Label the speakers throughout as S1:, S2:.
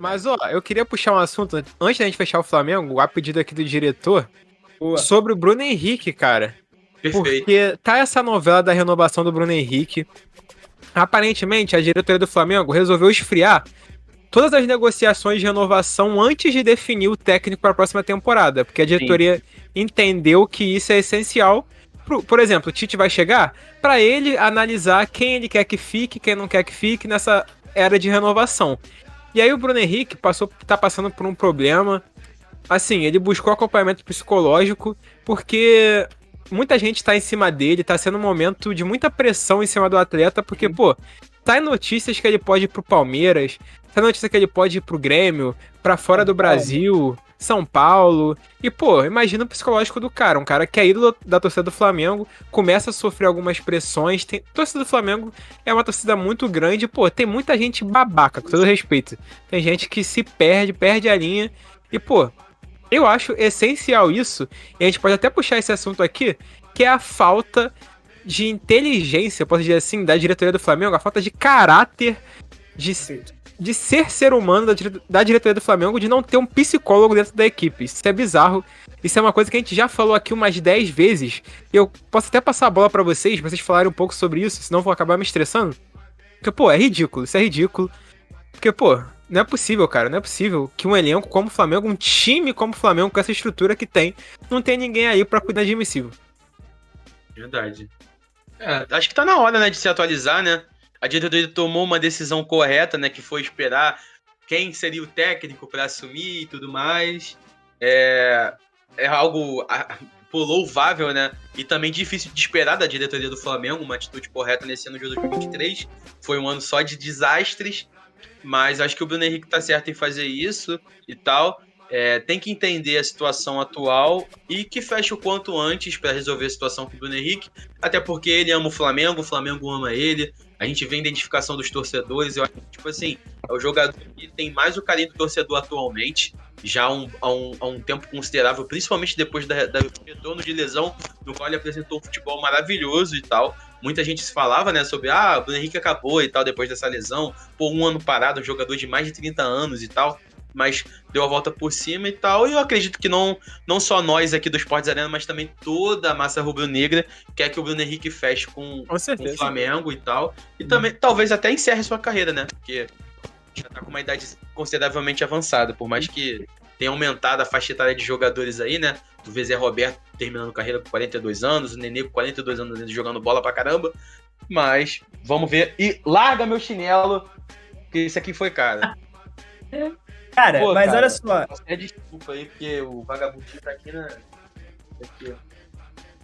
S1: Mas,
S2: Verdade.
S1: ó, eu queria puxar um assunto, antes da gente fechar o Flamengo, a pedido aqui do diretor,
S3: Boa.
S1: sobre o Bruno Henrique, cara.
S2: Perfeito.
S1: Porque tá essa novela da renovação do Bruno Henrique. Aparentemente, a diretoria do Flamengo resolveu esfriar todas as negociações de renovação antes de definir o técnico para a próxima temporada, porque a diretoria entendeu que isso é essencial. Por exemplo, o Tite vai chegar para ele analisar quem ele quer que fique, quem não quer que fique nessa era de renovação. E aí o Bruno Henrique tá passando por um problema. Assim, ele buscou acompanhamento psicológico porque muita gente tá em cima dele, tá sendo um momento de muita pressão em cima do atleta, porque, pô, tá em notícias que ele pode ir pro Palmeiras, tá em notícia que ele pode ir pro Grêmio, pra fora do Brasil, São Paulo. E, pô, imagina o psicológico do cara, um cara que é ídolo da torcida do Flamengo, começa a sofrer algumas pressões. Torcida do Flamengo é uma torcida muito grande, pô, tem muita gente babaca, com todo respeito. Tem gente que se perde a linha. E, pô, eu acho essencial isso, e a gente pode até puxar esse assunto aqui, que é a falta de inteligência, posso dizer assim, da diretoria do Flamengo, a falta de caráter de ser humano da diretoria do Flamengo, de não ter um psicólogo dentro da equipe. Isso é bizarro. Isso é uma coisa que a gente já falou aqui umas 10 vezes. E eu posso até passar a bola pra vocês falarem um pouco sobre isso, senão eu vou acabar me estressando. Porque, pô, é ridículo, isso é ridículo. Porque, pô, não é possível, cara. Não é possível que um elenco como o Flamengo, um time como o Flamengo, com essa estrutura que tem, não tenha ninguém aí pra cuidar de admissível.
S2: Verdade. Acho que tá na hora, né, de se atualizar, né? A diretoria tomou uma decisão correta, né, que foi esperar quem seria o técnico para assumir e tudo mais. É algo louvável, né? E também difícil de esperar da diretoria do Flamengo, uma atitude correta nesse ano de 2023. Foi um ano só de desastres, mas acho que o Bruno Henrique tá certo em fazer isso e tal. Tem que entender a situação atual e que feche o quanto antes para resolver a situação com o Bruno Henrique, até porque ele ama o Flamengo ama ele, a gente vê a identificação dos torcedores, eu acho que, tipo assim, é o jogador que tem mais o carinho do torcedor atualmente, já há um tempo considerável, principalmente depois do retorno de lesão, no qual ele apresentou um futebol maravilhoso e tal. Muita gente se falava, né, sobre o Bruno Henrique acabou e tal, depois dessa lesão, por um ano parado, um jogador de mais de 30 anos e tal, mas deu a volta por cima e tal, e eu acredito que não só nós aqui do Esportes Arena, mas também toda a massa rubro-negra quer que o Bruno Henrique feche com o Flamengo e tal, e também talvez até encerre sua carreira, né, porque já tá com uma idade consideravelmente avançada, por mais que tenha aumentado a faixa etária de jogadores aí, né, tu vê Zé Roberto terminando carreira com 42 anos, o Nenê com 42 anos jogando bola pra caramba, mas vamos ver, e larga meu chinelo, que isso aqui foi caro.
S3: Cara, pô, mas cara, olha só.
S2: Desculpa aí, porque o vagabundinho tá aqui na. Aqui,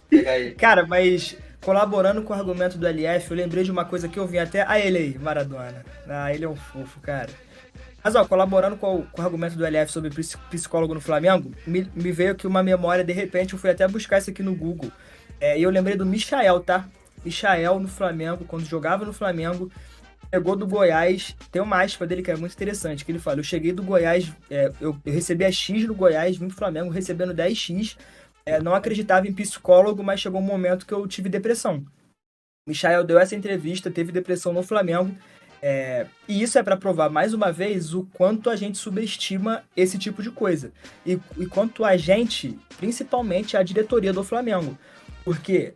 S2: pega aí.
S3: Cara, mas colaborando com o argumento do LF, eu lembrei de uma coisa que eu vi até. Ele aí, Maradona. Ele é um fofo, cara. Mas, ó, colaborando com o argumento do LF sobre psicólogo no Flamengo, me veio aqui uma memória, de repente, eu fui até buscar isso aqui no Google. E eu lembrei do Michael, tá? Michael no Flamengo, quando jogava no Flamengo. Chegou do Goiás, tem uma aspa dele que é muito interessante, que ele fala, eu cheguei do Goiás, eu recebi a X no Goiás, vim pro Flamengo recebendo 10X, não acreditava em psicólogo, mas chegou um momento que eu tive depressão. Michael deu essa entrevista, teve depressão no Flamengo, e isso é para provar mais uma vez o quanto a gente subestima esse tipo de coisa, e quanto a gente, principalmente a diretoria do Flamengo, porque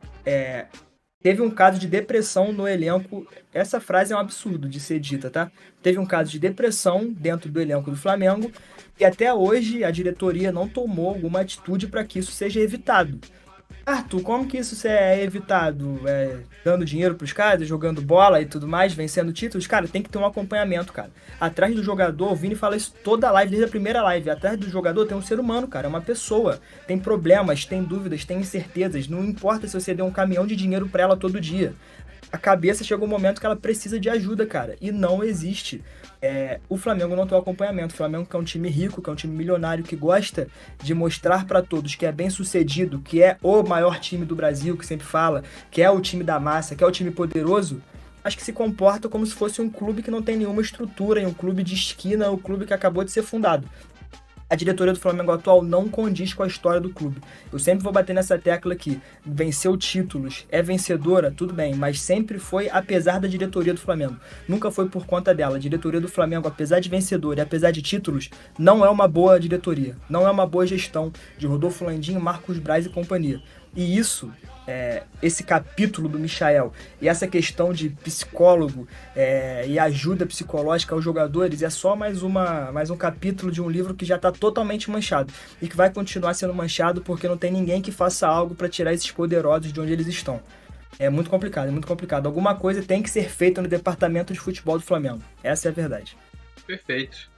S3: teve um caso de depressão no elenco. Essa frase é um absurdo de ser dita, tá? Teve um caso de depressão dentro do elenco do Flamengo e até hoje a diretoria não tomou alguma atitude para que isso seja evitado. Arthur, como que isso é evitado? Dando dinheiro pros caras, jogando bola e tudo mais, vencendo títulos? Cara, tem que ter um acompanhamento, cara. Atrás do jogador, o Vini fala isso toda a live, desde a primeira live. Atrás do jogador tem um ser humano, cara, é uma pessoa. Tem problemas, tem dúvidas, tem incertezas. Não importa se você der um caminhão de dinheiro pra ela todo dia. A cabeça chega um momento que ela precisa de ajuda, cara. E não existe. O Flamengo não tem o acompanhamento. O Flamengo que é um time rico, que é um time milionário, que gosta de mostrar para todos que é bem sucedido, que é o maior time do Brasil, que sempre fala, que é o time da massa, que é o time poderoso, acho que se comporta como se fosse um clube que não tem nenhuma estrutura, um clube de esquina, um clube que acabou de ser fundado. a diretoria do Flamengo atual não condiz com a história do clube. Eu sempre vou bater nessa tecla aqui. Venceu títulos, é vencedora, tudo bem, mas sempre foi apesar da diretoria do Flamengo. Nunca foi por conta dela. A diretoria do Flamengo, apesar de vencedora e apesar de títulos, não é uma boa diretoria. Não é uma boa gestão de Rodolfo Landim, Marcos Braz e companhia. E isso, esse capítulo do Michael e essa questão de psicólogo e ajuda psicológica aos jogadores é só mais um capítulo de um livro que já está totalmente manchado e que vai continuar sendo manchado porque não tem ninguém que faça algo para tirar esses poderosos de onde eles estão. É muito complicado, é muito complicado. Alguma coisa tem que ser feita no departamento de futebol do Flamengo. Essa é a verdade.
S2: Perfeito.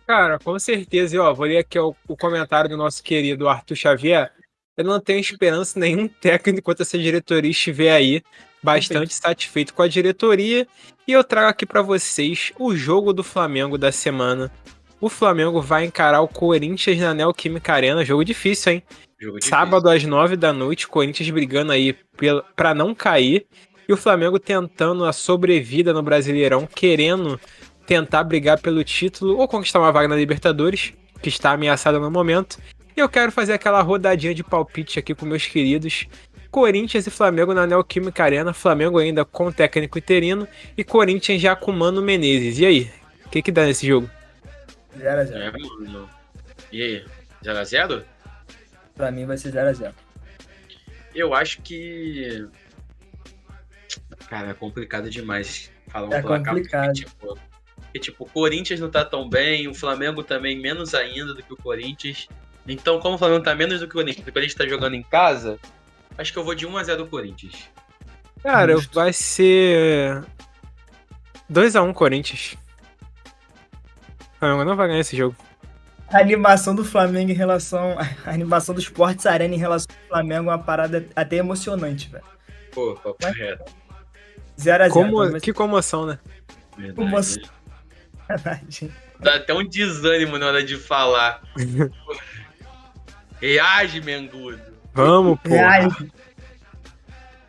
S1: Cara, com certeza. E, ó, vou ler aqui o comentário do nosso querido Arthur Xavier. Eu não tenho esperança em nenhum técnico enquanto essa diretoria estiver aí. Bastante satisfeito com a diretoria. E eu trago aqui pra vocês o jogo do Flamengo da semana. O Flamengo vai encarar o Corinthians na Neoquímica Arena. Jogo difícil, hein?
S2: Jogo difícil.
S1: Sábado às 9 da noite, Corinthians brigando aí pra não cair. E o Flamengo tentando a sobrevida no Brasileirão, querendo tentar brigar pelo título ou conquistar uma vaga na Libertadores, que está ameaçada no momento. E eu quero fazer aquela rodadinha de palpite aqui com meus queridos. Corinthians e Flamengo na Neoquímica Arena. Flamengo ainda com técnico interino e Corinthians já com Mano Menezes. E aí? O que dá nesse jogo?
S3: 0x0.
S2: Mano. E aí? 0x0?
S3: Pra mim vai ser 0x0.
S2: Eu acho que... Cara, é complicado demais falar um
S3: É
S2: placar.
S3: complicado.
S2: Porque, tipo, o Corinthians não tá tão bem, o Flamengo também menos ainda do que o Corinthians. Então, como o Flamengo tá menos do que o Corinthians tá jogando em casa, acho que eu vou de 1x0 Corinthians.
S1: Cara, vai ser 2x1 Corinthians. O Flamengo não vai ganhar esse jogo.
S3: A animação do Flamengo em relação... A animação do Sports Arena em relação ao Flamengo é uma parada até emocionante, velho.
S2: Pô, papo reto.
S3: 0x0.
S1: Que comoção, né?
S2: Verdade.
S3: Comoção.
S2: Dá até um desânimo na hora de falar. Reage, Mengudo.
S1: Vamos, pô.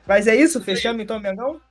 S3: Mas é isso? Fechamos então, Mengão?